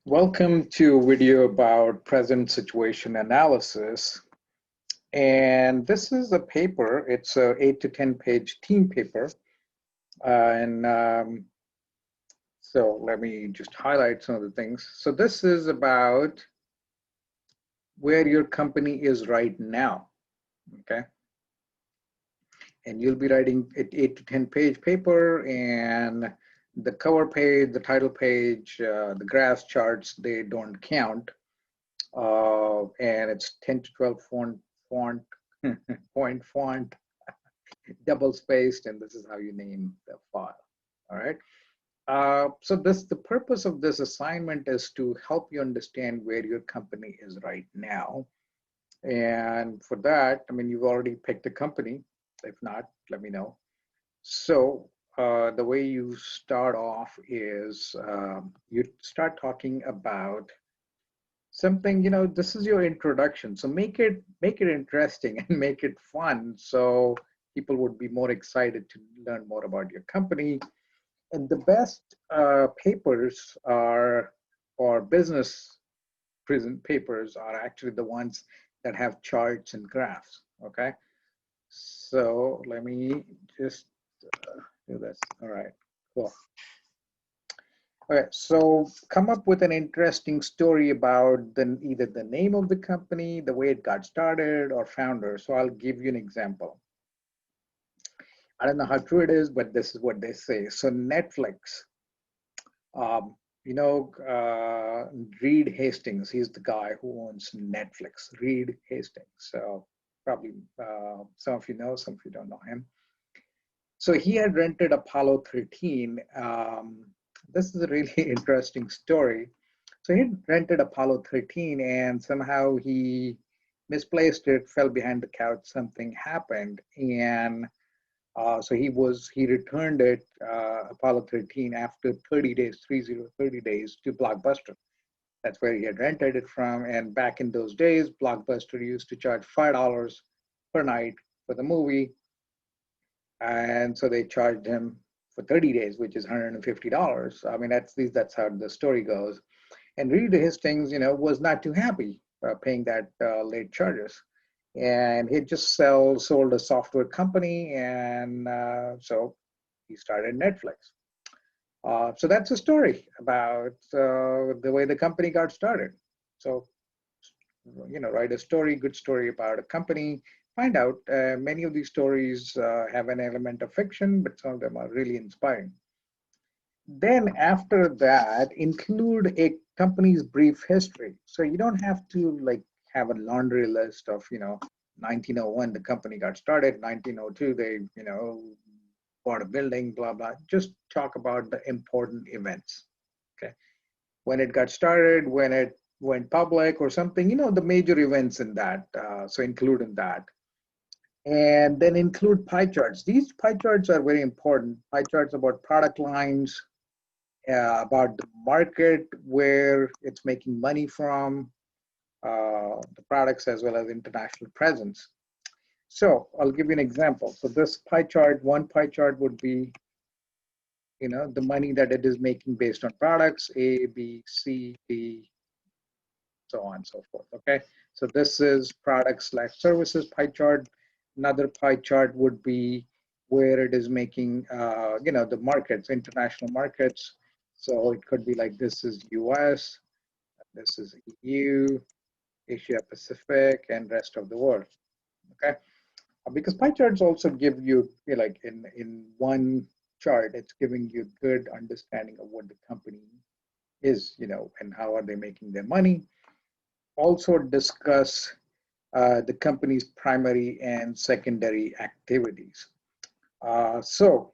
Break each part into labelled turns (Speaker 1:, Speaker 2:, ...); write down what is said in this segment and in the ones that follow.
Speaker 1: Welcome to a video about present situation analysis. And this is a paper, it's a 8 to 10 page team paper. So let me just highlight some of the things. So this is about where your company is right now, okay? And you'll be writing an 8 to 10 page paper, and the cover page, the title page, the graphs, charts, they don't count. And it's 10 to 12 font point font, double spaced, and this is how you name the file. All right. So the purpose of this assignment is to help you understand where your company is right now. And for that, I mean, you've already picked a company. If not, let me know. So the way you start off is you start talking about something, this is your introduction, so make it interesting and make it fun, so people would be more excited to learn more about your company. And the best papers are, or business present papers are actually the ones that have charts and graphs. Okay, so let me just do this. All right, cool. Okay, so come up with an interesting story about either the name of the company, the way it got started, or founder. So I'll give you an example. I don't know how true it is, but this is what they say. So Netflix, Reed Hastings, he's the guy who owns Netflix, Reed Hastings. So probably some of you know, some of you don't know him. So he had rented Apollo 13. This is a really interesting story. So he rented Apollo 13 and somehow he misplaced it, fell behind the couch, something happened. And so he returned it, Apollo 13, after 30 days, 30 days to Blockbuster. That's where he had rented it from. And back in those days, Blockbuster used to charge $5 per night for the movie. And so they charged him for 30 days, which is $150. I mean, that's how the story goes. And Reed Hastings, was not too happy paying that late charges. And he just sold a software company, and so he started Netflix. So that's a story about the way the company got started. So, write a story, good story about a company. Find out many of these stories have an element of fiction, but some of them are really inspiring. Then after that, include a company's brief history. So you don't have to have a laundry list of, 1901, the company got started, 1902, they, bought a building, blah, blah. Just talk about the important events, okay? When it got started, when it went public or something, the major events in that. So include in that. And then include pie charts. These pie charts are very important. Pie charts about product lines, about the market where it's making money from, the products, as well as international presence. So I'll give you an example. So this pie chart, one pie chart would be, the money that it is making based on products, A, B, C, D, so on and so forth, okay? So this is products/services pie chart. Another pie chart would be where it is making, the markets, international markets. So it could be like, this is US, this is EU, Asia Pacific, and rest of the world, okay? Because pie charts also give you, like in one chart, it's giving you good understanding of what the company is, and how are they making their money. Also discuss the company's primary and secondary activities. So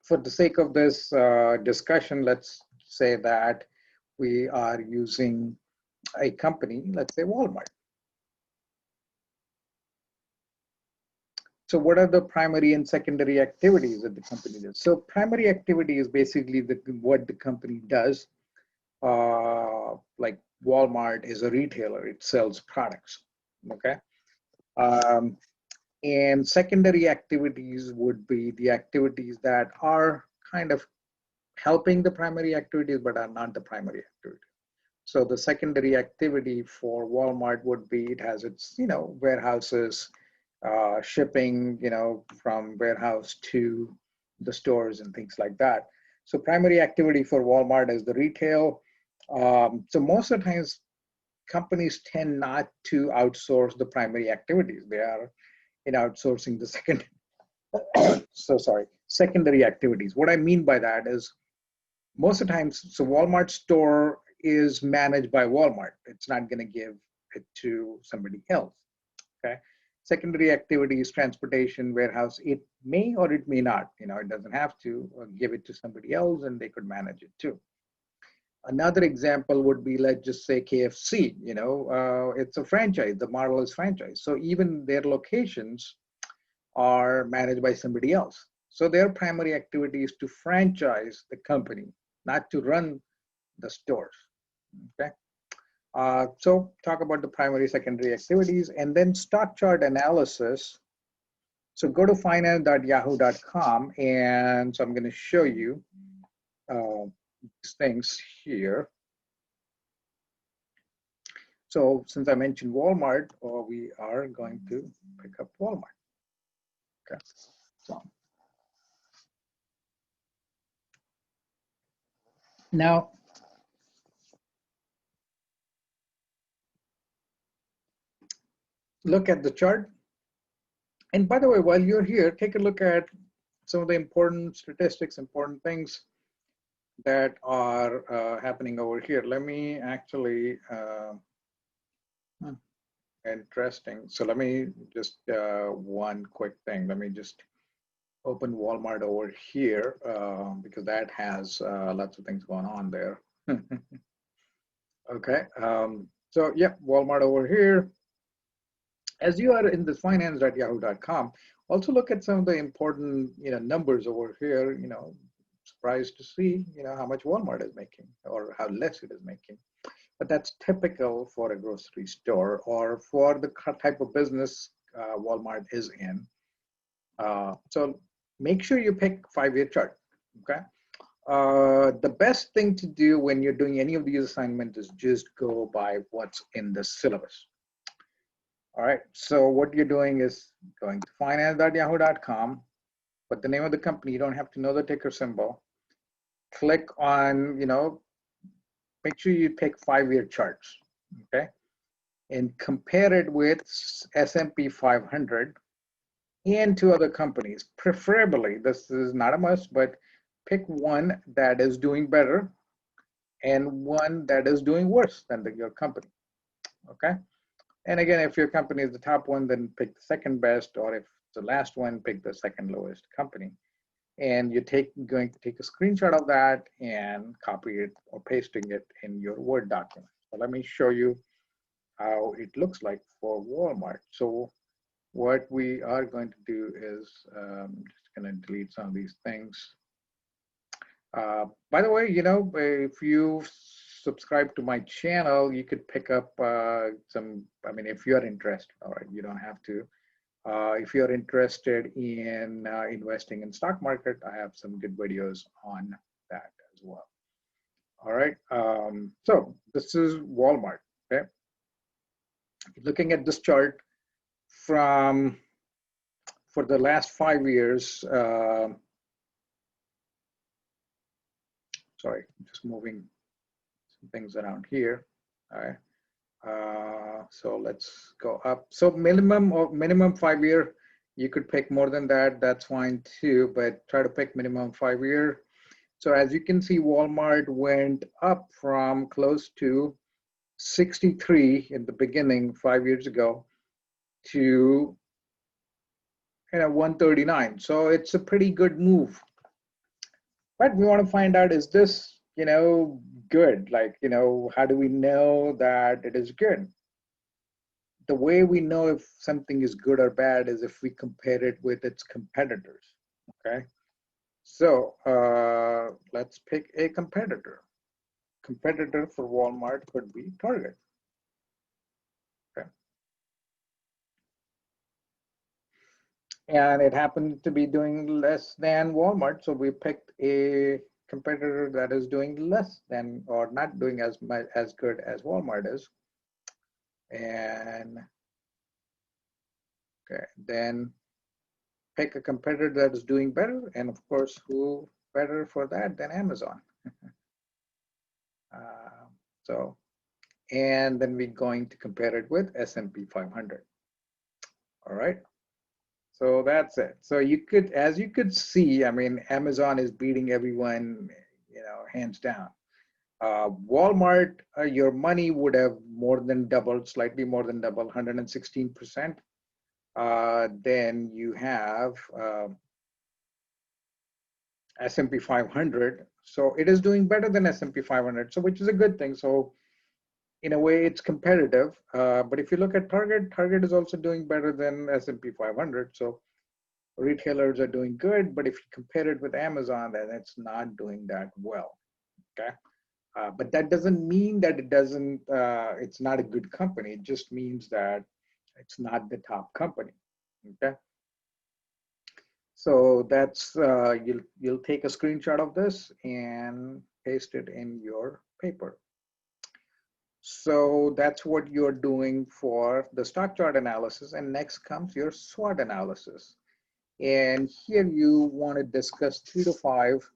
Speaker 1: for the sake of this discussion, let's say that we are using a company, let's say Walmart. So what are the primary and secondary activities that the company does? So primary activity is basically what the company does. Like Walmart is a retailer, it sells products, okay? And secondary activities would be the activities that are kind of helping the primary activities, but are not the primary activity. So the secondary activity for Walmart would be it has its, warehouses, shipping, from warehouse to the stores and things like that. So primary activity for Walmart is the retail. So most of the times, companies tend not to outsource the primary activities. They are outsourcing the second. Secondary activities. What I mean by that is most of the times, so Walmart store is managed by Walmart. It's not going to give it to somebody else. Okay. Secondary activities, transportation, warehouse, it may or it may not. It doesn't have to give it to somebody else, and they could manage it too. Another example would be, let's just say KFC. It's a franchise. The model is franchise. So even their locations are managed by somebody else. So their primary activity is to franchise the company, not to run the stores. Okay. So talk about the primary, secondary activities, and then stock chart analysis. So go to finance.yahoo.com, and so I'm going to show you these things here. So since I mentioned Walmart, we are going to pick up Walmart. Okay. So now, look at the chart. And by the way, while you're here, take a look at some of the important statistics, important things that are happening over here. Let me actually, interesting. So let me just, one quick thing. Let me just open Walmart over here because that has lots of things going on there. Okay. So yeah, Walmart over here. As you are in this finance.yahoo.com, also look at some of the important numbers over here. Surprised to see how much Walmart is making or how less it is making. But that's typical for a grocery store or for the type of business Walmart is in. So make sure you pick 5-year chart. Okay. The best thing to do when you're doing any of these assignments is just go by what's in the syllabus. All right, so what you're doing is going to finance.yahoo.com, but the name of the company, you don't have to know the ticker symbol. Click on, make sure you pick 5-year charts, okay? And compare it with S&P 500 and 2 other companies. Preferably, this is not a must, but pick one that is doing better and one that is doing worse than your company, okay? And again, if your company is the top one, then pick the second best, or if the last one, pick the second lowest company. And you're going to take a screenshot of that and copy it or pasting it in your Word document. So let me show you how it looks like for Walmart. So what we are going to do is just going to delete some of these things. By the way, if you subscribe to my channel, you could pick up if you're interested, all right, you don't have to. If you're interested in investing in stock market, I have some good videos on that as well. All right, so this is Walmart, okay? Looking at this chart for the last 5 years, sorry, I'm just moving some things around here. All right. So let's go up. So minimum 5-year. You could pick more than that. That's fine too, but try to pick minimum 5-year. So as you can see, Walmart went up from close to 63 in the beginning 5 years ago to 139. So it's a pretty good move. But we want to find out, is this good? Like, how do we know that it is good? The way we know if something is good or bad is if we compare it with its competitors, okay? So let's pick a competitor. Competitor for Walmart could be Target, okay? And it happened to be doing less than Walmart, so we picked a competitor that is doing less than or not doing as much as good as Walmart is. And okay, then pick a competitor that is doing better, and of course, who better for that than Amazon? uh, so, and then we're going to compare it with S&P 500. All right. So that's it. So you could, as you could see, I mean, Amazon is beating everyone, hands down. Walmart, your money would have more than doubled, slightly more than double, 116%. Then you have S&P 500. So it is doing better than S&P 500, so which is a good thing. So in a way, it's competitive. But if you look at Target, Target is also doing better than S&P 500. So retailers are doing good, but if you compare it with Amazon, then it's not doing that well. Okay. But that doesn't mean that it's not a good company. It just means that it's not the top company. Okay. So that's, you'll take a screenshot of this and paste it in your paper. So that's what you're doing for the stock chart analysis. And next comes your SWOT analysis. And here you want to discuss 3 to 5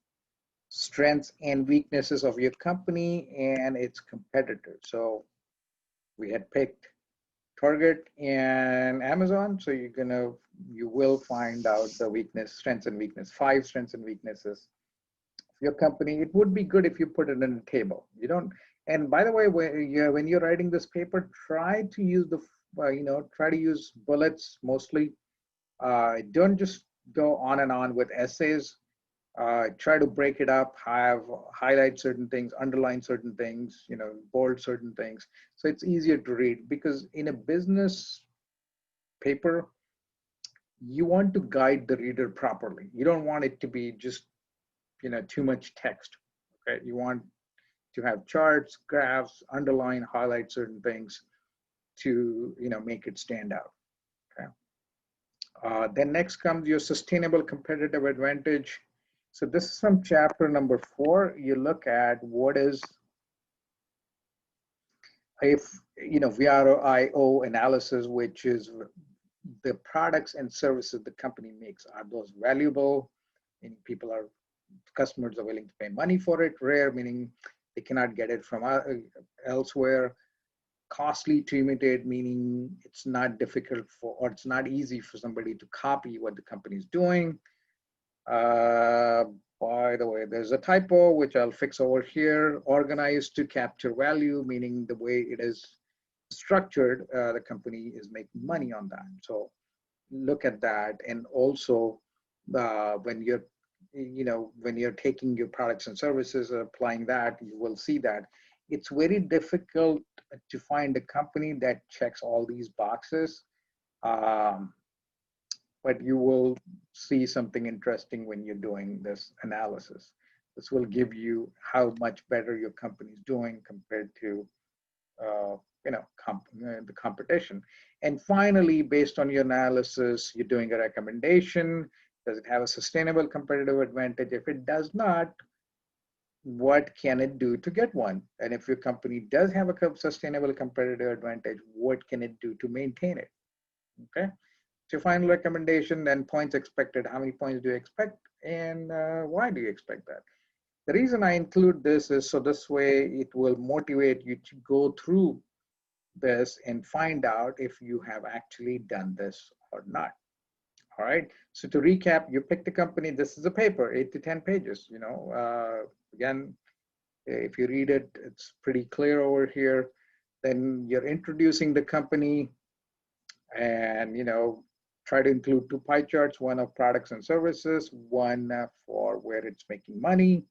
Speaker 1: strengths and weaknesses of your company and its competitors. So we had picked Target and Amazon. So you will find out the strengths and weakness, 5 strengths and weaknesses of your company. It would be good if you put it in a table. You don't. And by the way, when you're writing this paper, try to use try to use bullets mostly. Don't just go on and on with essays. Try to break it up, highlight certain things, underline certain things, bold certain things. So it's easier to read, because in a business paper, you want to guide the reader properly. You don't want it to be just, too much text. Okay. You want to have charts, graphs, underline, highlight certain things to, make it stand out. Okay. Then next comes your sustainable competitive advantage. So this is from chapter number 4. You look at what is VRIO analysis, which is the products and services the company makes. Are those valuable? Meaning customers are willing to pay money for it. Rare, meaning they cannot get it from elsewhere. Costly to imitate, meaning it's not difficult or it's not easy for somebody to copy what the company is doing. By the way, there's a typo, which I'll fix over here. Organized to capture value, meaning the way it is structured, the company is making money on that. So look at that. And also when you're taking your products and services, applying that, you will see that it's very difficult to find a company that checks all these boxes. But you will see something interesting when you're doing this analysis. This will give you how much better your company is doing compared to the competition. And finally, based on your analysis, you're doing a recommendation. Does it have a sustainable competitive advantage? If it does not, what can it do to get one? And if your company does have a sustainable competitive advantage, what can it do to maintain it? Okay. So final recommendation, then points expected. How many points do you expect, and why do you expect that? The reason I include this is so this way it will motivate you to go through this and find out if you have actually done this or not. All right. So to recap, you picked a company. This is a paper, 8 to 10 pages. Again, if you read it, it's pretty clear over here. Then you're introducing the company, and try to include 2 pie charts, one of products and services, one for where it's making money.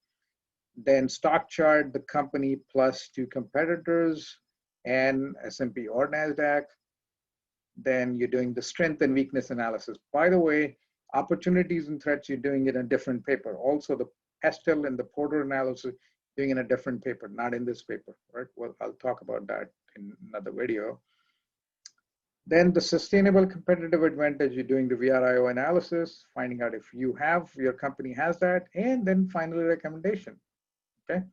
Speaker 1: Then stock chart, the company plus 2 competitors and S&P or NASDAQ. Then you're doing the strength and weakness analysis. By the way, opportunities and threats, you're doing it in a different paper. Also the Pestel and the Porter analysis, doing in a different paper, not in this paper, right? Well, I'll talk about that in another video. Then the sustainable competitive advantage, you're doing the VRIO analysis, finding out if your company has that, and then finally recommendation, okay?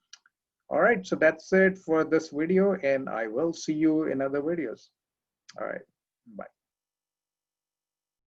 Speaker 1: All right, so that's it for this video, and I will see you in other videos. All right, bye.